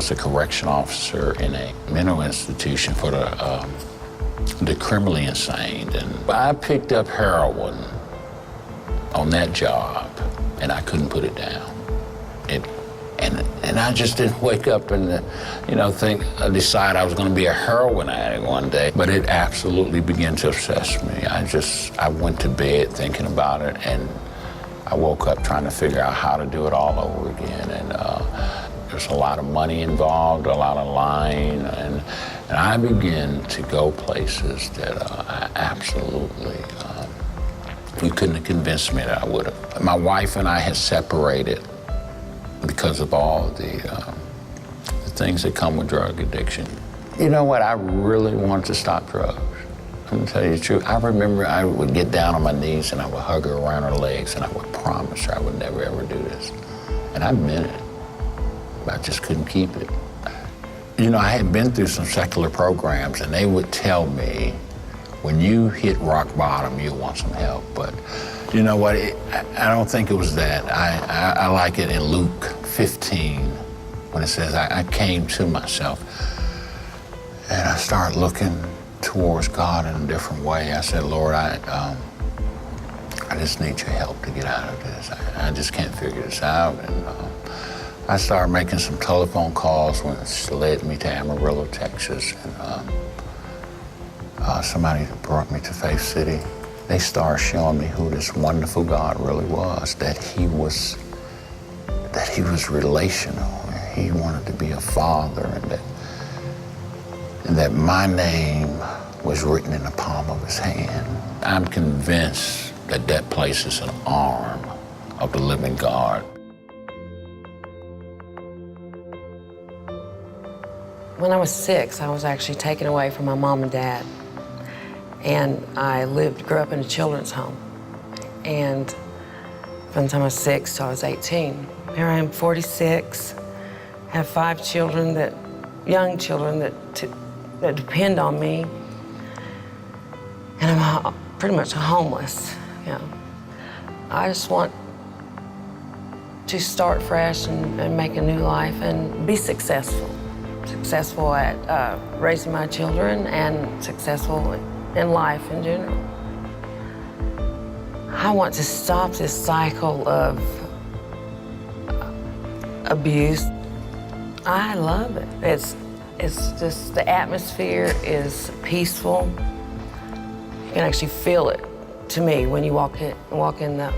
was a correction officer in a mental institution for the criminally insane. And I picked up heroin on that job, and I couldn't put it down. And I just didn't wake up and, decide I was going to be a heroin addict one day. But it absolutely began to obsess me. I went to bed thinking about it, and I woke up trying to figure out how to do it all over again. And there's a lot of money involved, a lot of lying, and I began to go places that I absolutely, you couldn't have convinced me that I would have. My wife and I had separated because of all the things that come with drug addiction. You know what? I really wanted to stop drugs. I'm gonna tell you the truth. I remember I would get down on my knees and I would hug her around her legs and I would promise her I would never ever do this. And I meant it, but I just couldn't keep it. I had been through some secular programs and they would tell me, when you hit rock bottom, you'll want some help. But you know what? I don't think it was that. I like it in Luke 15 when it says, I came to myself and I started looking towards God in a different way. I said, Lord, I just need your help to get out of this. I just can't figure this out. And I started making some telephone calls, which led me to Amarillo, Texas. And somebody brought me to Faith City. They started showing me who this wonderful God really was, that he was relational. He wanted to be a father, and that my name was written in the palm of his hand. I'm convinced that that place is an arm of the living God. When I was 6, I was actually taken away from my mom and dad. And I grew up in a children's home. And from the time I was 6 till I was 18. Here I am, 46, have 5 children, young children that depend on me. And I'm pretty much homeless, I just want to start fresh and make a new life and be successful. Successful at raising my children and successful in life in general. I want to stop this cycle of abuse. I love it. It's just, the atmosphere is peaceful. You can actually feel it, to me, when you walk in the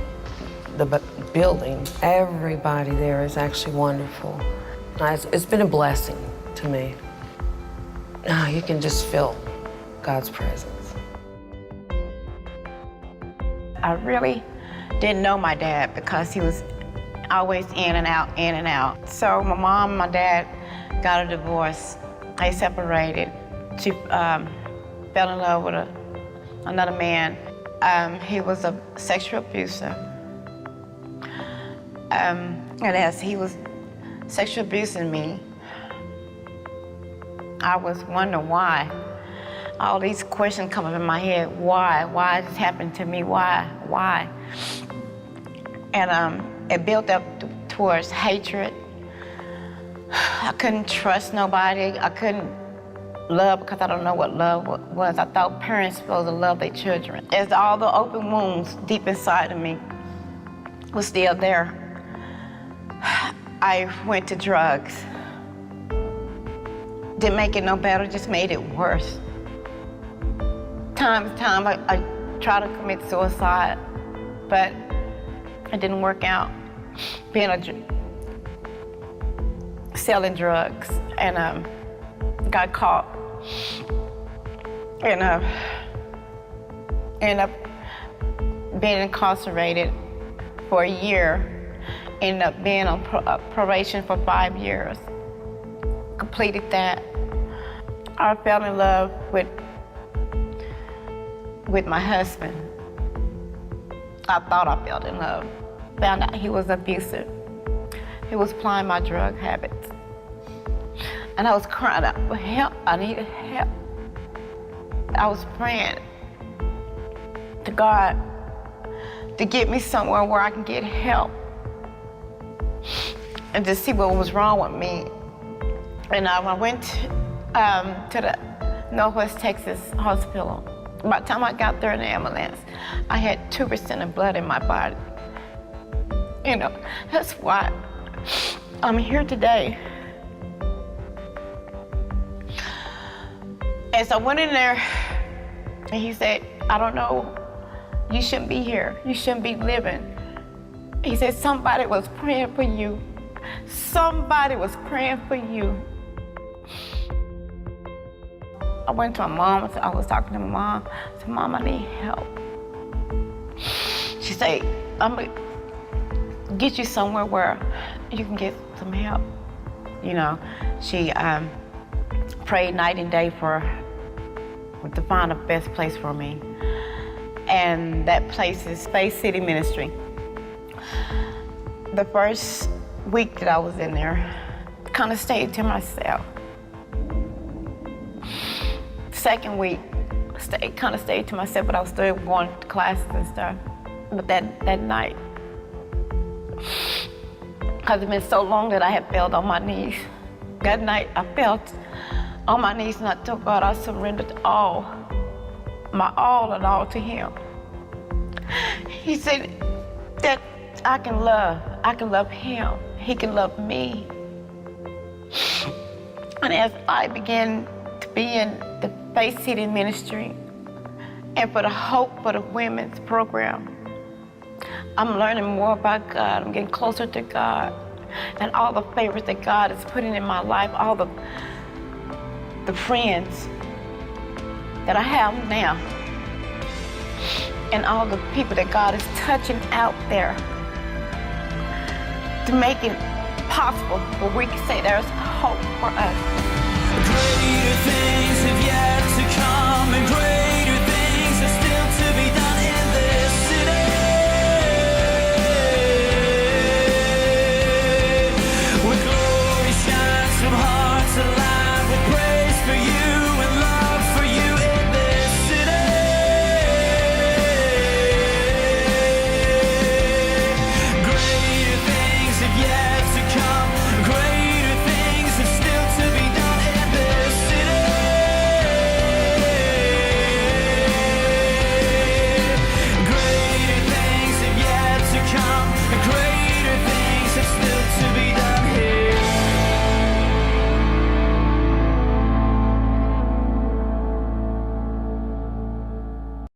building. Everybody there is actually wonderful. It's been a blessing to me. You can just feel God's presence. I really didn't know my dad because he was always in and out, in and out. So my mom and my dad got a divorce. They separated. She fell in love with another man. He was a sexual abuser. And as he was sexually abusing me, I was wondering why. All these questions come up in my head. Why? Why this happened to me? Why? And it built up towards hatred. I couldn't trust nobody. I couldn't love because I don't know what love was. I thought parents were supposed to love their children. As all the open wounds deep inside of me was still there, I went to drugs. Didn't make it no better, just made it worse. Time to time, I tried to commit suicide, but it didn't work out. Selling drugs, and got caught, and ended up being incarcerated for a year. Ended up being on probation for 5 years. Completed that. I fell in love with my husband. I thought I fell in love. Found out he was abusive. He was applying my drug habits. And I was crying out for help. I needed help. I was praying to God to get me somewhere where I can get help and to see what was wrong with me. And I went to the Northwest Texas hospital. By the time I got there in the ambulance, I had 2% of blood in my body. You know, that's why I'm here today. As I went in there, and he said, I don't know, you shouldn't be here. You shouldn't be living. He said, somebody was praying for you. Somebody was praying for you. I went to my mom, I was talking to my mom. I said, Mom, I need help. She said, I'm gonna get you somewhere where you can get some help. You know, she prayed night and day to find the best place for me. And that place is Faith City Ministry. The first week that I was in there, kind of stayed to myself. Second week, kind of stayed to myself, but I was still going to classes and stuff. But that night, because it's been so long that I had fell on my knees. That night, I fell on my knees and I told God, I surrendered all, my all and all to Him. He said that I can love Him. He can love me. And as I began to be in the Faith City Ministry and for the Hope for the Women's program, I'm learning more about God. I'm getting closer to God and all the favors that God is putting in my life, all the friends that I have now, and all the people that God is touching out there to make it possible where we can say there's hope for us.